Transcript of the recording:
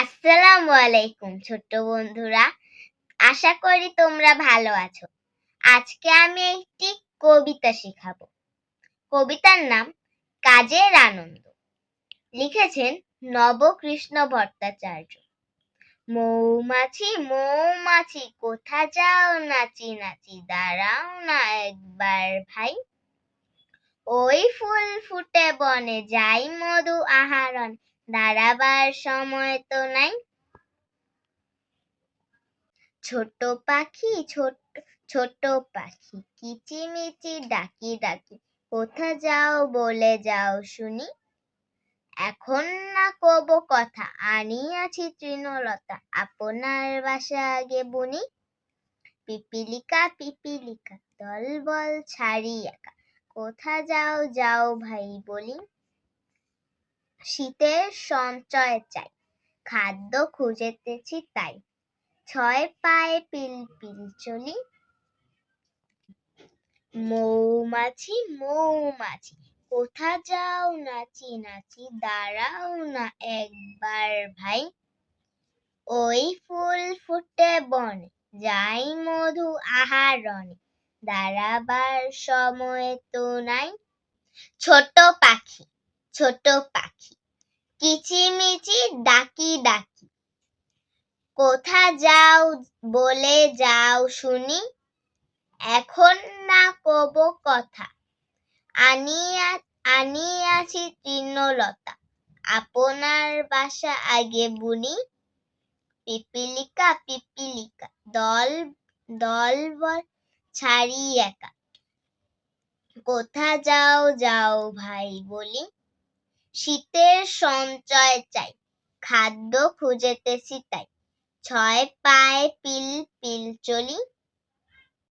আসসালামু আলাইকুম ছোট্ট বন্ধুরা, আশা করি তোমরা ভালো আছো। আজকে আমি একটি কবিতা শেখাবো। কবিতার নাম কাজের আনন্দ। লিখেছেন নবকৃষ্ণ ভট্টাচার্য। মৌমাছি মৌমাছি কোথা যাও নাচি নাচি, দাঁড়াও না একবার ভাই। ওই ফুল ফুটে বনে যাই মধু আহরণ, দাঁড়াবার সময় তো নাই। ছোট পাখি ছোট পাখি কিচিমিচি ডাকি ডাকি, কোথা যাও বলে যাও শুনি। এখন না কব কথা, আনিয়াছি তৃণলতা, আপনার বাসা আগে বুনি। পিপিলিকা পিপিলিকা দলবল ছাড়ি একা, কোথা যাও যাও ভাই বলি। শীতের সঞ্চয় চাই, খাদ্য খুঁজেতেছি তাই, ছয় পায়ে পিল পিল চলি। মৌমাছি মৌমাছি কোথা যাও নাচি নাচি, দাঁড়াও না একবার ভাই। ওই ফুল ফুটে বনে যাই মধু আহরণে, দাঁড়াবার সময় তো নাই। ছোট পাখি কিচিমিচি ডাকি ডাকি, কোথা যাও বলে যাও শুনি। এখন না কব কথা, আনিয়াছি তৃণলতা, আপনার বাসা আগে বুনি। পিপিলিকা পিপিলিকা দলবল ছাড়ি একা, কোথা যাও যাও ভাই বলি। শীতের সঞ্চয় চাই, খাদ্য খুঁজেতেছি তাই, ছয় পায়ে পিল পিল চলি।